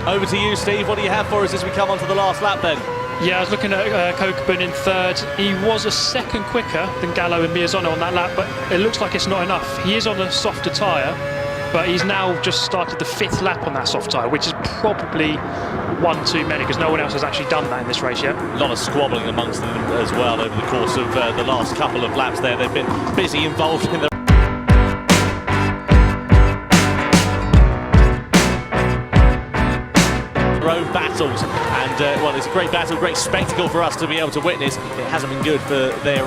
Over to you, Steve. What do you have for us as we come on to the last lap then? Yeah, I was looking at Kokubun in third. He was a second quicker than Gallo and Miyazono on that lap, but it looks like it's not enough. He is on a softer tyre, but he's now just started the 5th lap on that soft tyre, which is probably one too many, because no one else has actually done that in this race yet. A lot of squabbling amongst them as well over the course of the last couple of laps there. They've been busy involved in the own battles, and well, it's a great battle, great spectacle for us to be able to witness. It hasn't been good for their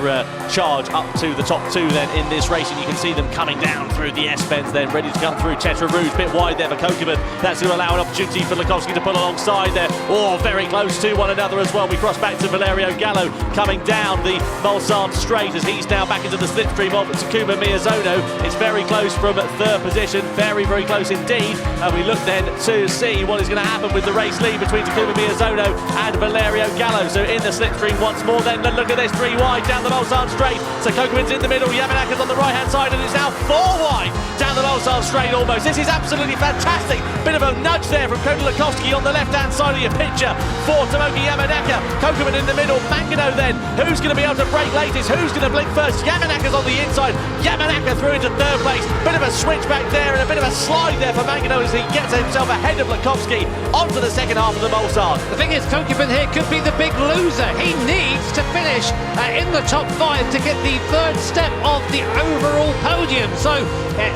charge up to the top 2 then in this race, and you can see them coming down through the S-bends then, ready to come through Tetra Rouge, bit wide there for Kokubun. That's going to allow an opportunity for Lukowski to pull alongside there. Oh, very close to one another as well. We cross back to Valerio Gallo coming down the Mulsanne straight as he's now back into the slipstream of Takuma Miyazono. It's very close from 3rd position, very, very close indeed, and we look then to see what is going to happen with the race lead between Takuma Miyazono and Valerio Gallo. So in the slipstream once more then, look at this, 3 wide down the Mulsanne straight. So Kokubun's in the middle, Yamanaka's on the right hand side, and it's now 4 wide down the Mulsanne straight almost. This is absolutely fantastic. Bit of a nudge there from Kota Lukowski on the left hand side of your picture for Tomoki Yamanaka. Kokubun in the middle, Mangano then. Who's going to be able to break latest? Who's going to blink first? Yamanaka's on the inside. Yamanaka through into 3rd place. Bit of a switch back there and a bit of a slide there for Mangano as he gets himself ahead of Lukowski onto the second half of the Mulsanne. The thing is, Kokubun here could be the big loser. He needs to finish in the top 5 to get the 3rd step of the overall podium. So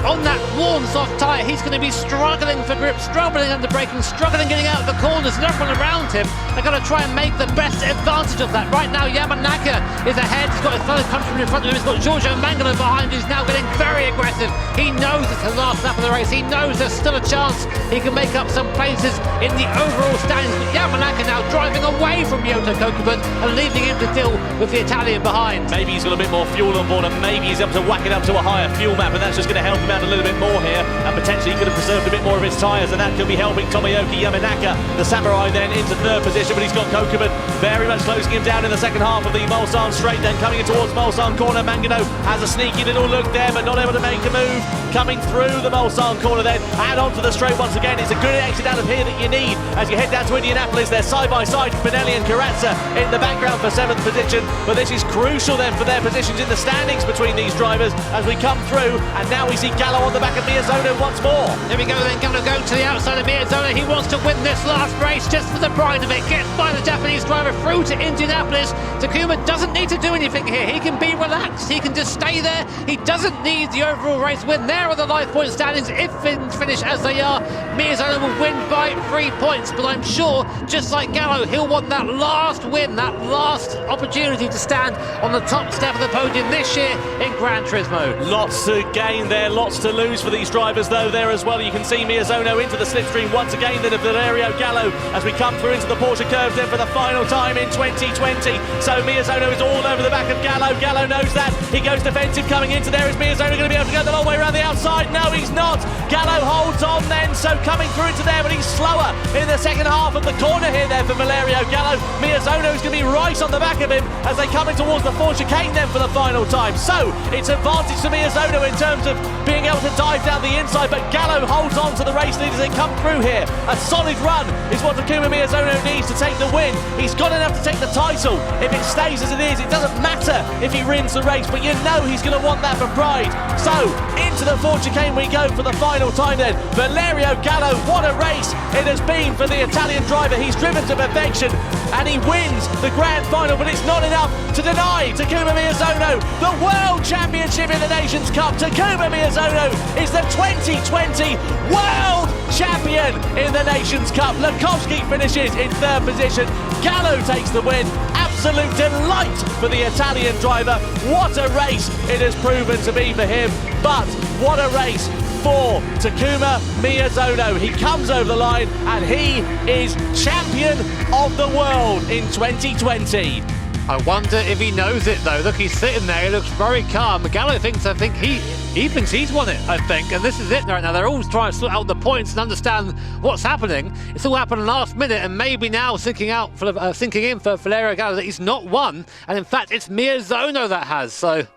on that worn soft tyre, he's going to be struggling for grip, struggling under braking, struggling getting out of the corners, and everyone around him are going to try and make the best advantage of that. Right now, Yamanaka is ahead. He's got his fellow countryman in front of him. He's got Giorgio Mangano behind, who's now getting very aggressive. He knows it's the last lap of the race. He knows there's still a chance he can make up some places in the overall standings. But Yamanaka now driving away from Yota Kokubun and leaving him to deal with the Italian behind. Maybe he's got a bit more fuel on board, and maybe he's able to whack it up to a higher fuel map, and that's just going to help him out a little bit more here, and potentially he could have preserved a bit more of his tyres, and that could be helping Tomoyoki Yamanaka. The Samurai then into 3rd position, but he's got Kokubun very much closing him down in the second half of the Mulsanne straight, then coming in towards Mulsanne corner. Mangano has a sneaky little look there, but not able to make a move. Coming through the Mulsanne corner then, and onto the straight once again. It's a good exit out of here that you need as you head down to Indianapolis. They're side by side, Spinelli and Carazza in the background for 7th position, but this is crucial then for their positions in the standings between these drivers as we come through, and now we see Gallo on the back of Miyazono once more. There we go then, Gallo go to the outside of Miyazono. He wants to win this last race just for the pride of it. Gets by the Japanese driver through to Indianapolis. Takuma doesn't need to do anything here. He can be relaxed. He can just stay there. He doesn't need the overall race win. There are the life point standings. If things finish as they are, Miyazono will win by 3 points, but I'm sure, just like Gallo, he'll want that last win, that last opportunity to stand on the top step of the podium this year in Gran Turismo. Lots to gain there, lots to lose for these drivers though there as well. You can see Miyazono into the slipstream once again then of Valerio Gallo as we come through into the Porsche curves then for the final time in 2020. So Miyazono is all over the back of Gallo. Gallo knows that. He goes defensive coming into there. Is Miyazono going to be able to go the long way around the outside? No, he's not. Gallo holds on then, so coming through into there, but he's slower in the second half of the corner here then for Valerio Gallo. Miyazono is going to be right on the back of him as they come in towards the Ford chicane then for the final time. So it's advantage to Miyazono in terms of being able to dive down the inside, but Gallo holds on to the race lead as they come through here. A solid run is what Takuma Miyazono needs to take the win. He's got enough to take the title. If it stays as it is, it doesn't matter if he wins the race, but you know he's going to want that for pride. So into the Ford chicane we go for the final time then. Valerio Gallo, what a race it has been for the Italian driver. He's driven to perfection and he wins the grand final, but it's not enough to deny Takuma Miyazono the World Championship in the Nations Cup. Takuma Miyazono is the 2020 World Champion in the Nations Cup. Lukowski finishes in 3rd position. Gallo takes the win. Absolute delight for the Italian driver. What a race it has proven to be for him, but what a race for Takuma Miyazono. He comes over the line and he is champion of the world in 2020. I wonder if he knows it though. Look, he's sitting there, he looks very calm. Gallo thinks, he thinks he's won it, I think, and this is it right now. They're all trying to sort out the points and understand what's happening. It's all happened last minute, and maybe now sinking in for Valerio Gallo that he's not won, and in fact it's Miyazono that has. So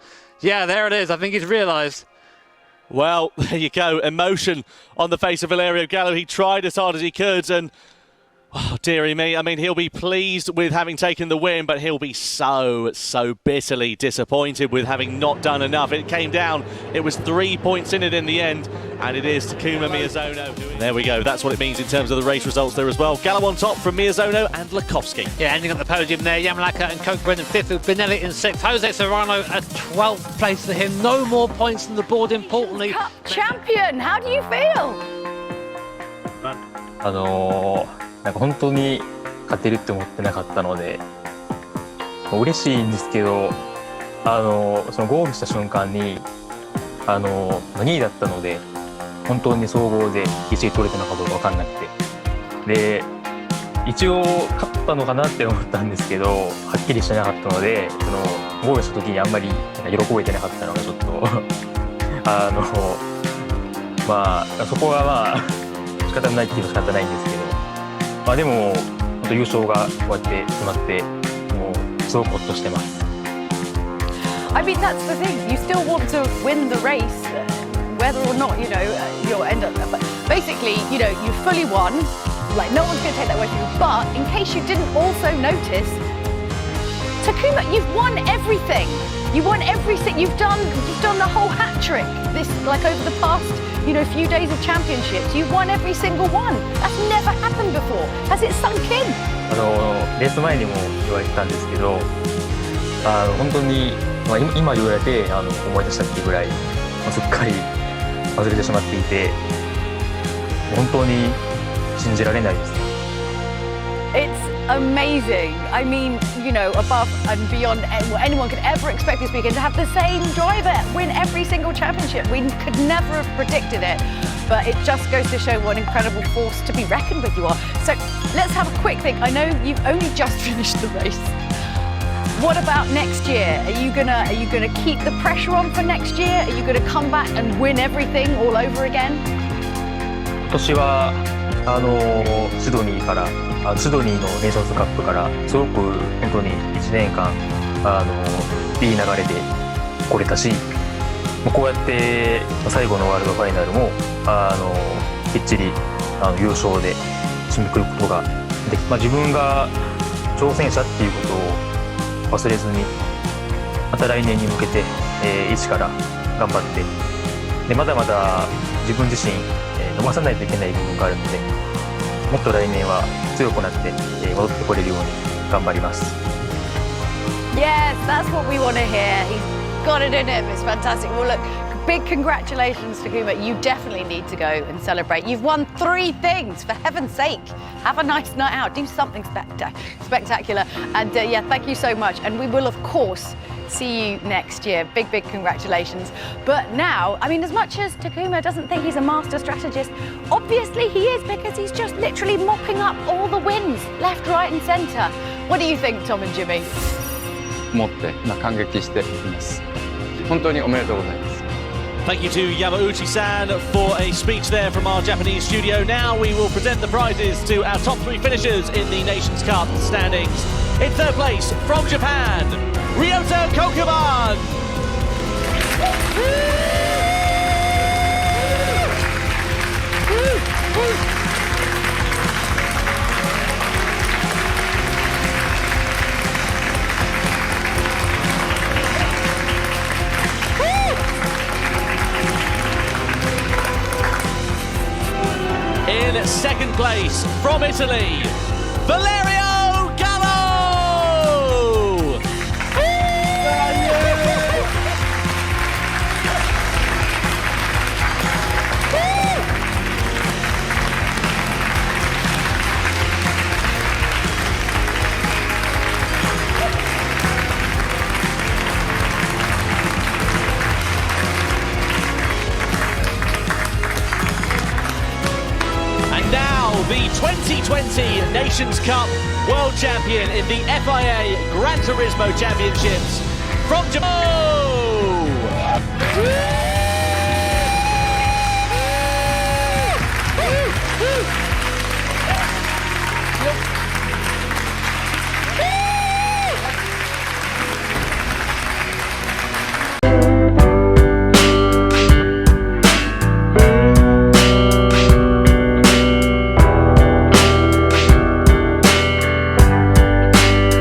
yeah, there it is. I think he's realised. Well, there you go. Emotion on the face of Valerio Gallo. He tried as hard as he could, and Oh, dearie me. I mean, he'll be pleased with having taken the win, but he'll be so bitterly disappointed with having not done enough. It came down. It was 3 points in it in the end, and it is Takuma Miyazono. There we go. That's what it means in terms of the race results there as well. Gallo on top from Miyazono and Lakowski. Yeah, ending up the podium there. Yamalaka and Cockburn in 5th, with Benelli in 6th. Jose Serrano at 12th place for him. No more points on the board, importantly. Cup champion, how do you feel? なんか本当に勝てるって思ってなかったので、嬉しいんですけど、そのゴールした瞬間に2位だったので、本当に総合で1位取れたのかどうか分かんなくて、で一応勝ったのかなって思ったんですけど、はっきりしてなかったので、そのゴールした時にあんまり喜べてなかったのがちょっとまあそこはまあ仕方ないっていうのは仕方ないんですけど。まあでも本当優勝がこうやって決まってもうすごくほっとしてます。I mean, that's the thing. You still want to win the race, whether or not, you'll end up. But basically, you fully won. Like, no one's going to take that away from you. But in case you didn't also notice, Takuma, you've won everything. You won everything. You've done the whole hat trick. This, like, over the past, few days of championships. You've won every single one. That's never happened before. Has it sunk in? レース前にも言われてたんですけど、本当に、今言われて思い出したっていうぐらい、すっかり忘れてしまっていて、本当に信じられないです。It's amazing. I mean, above and beyond what anyone could ever expect this weekend, to have the same driver win every single championship. We could never have predicted it, but it just goes to show what an incredible force to be reckoned with you are. So let's have a quick think. I know you've only just finished the race. What about next year? Are you gonna keep the pressure on for next year? Are you gonna come back and win everything all over again? 今年はシドニーのネーションズカップからすごく本当に1年間いい流れで来れたし、こうやって最後のワールドファイナルもきっちり優勝で締めくくることができ、自分が挑戦者っていうことを忘れずに、また来年に向けて一から頑張って、でまだまだ自分自身逃さないといけない部分があるので、もっと来年は強くなって戻ってこれるように頑張ります。Yes, that's what we want to hear. He's got it in him. It's fantastic. Well, look, big congratulations, Takuma. You definitely need to go and celebrate. You've won 3 things, for heaven's sake. Have a nice night out. Do something spectacular. And thank you so much. And we will, of course, see you next year. Big congratulations. But now, I mean, as much as Takuma doesn't think he's a master strategist, obviously he is, because he's just literally mopping up all the wins, left, right and centre. What do you think, Tom and Jimmy? 思って感激しています。本当におめでとうございます。Thank you to Yamauchi-san for a speech there from our Japanese studio. Now we will present the prizes to our top 3 finishers in the Nations Cup standings. In 3rd place, from Japan, Ryota Kokuman. In 2nd place, from Italy, Valerio Gallo! The 2020 Nations Cup World Champion in the FIA Gran Turismo Championships from Japan.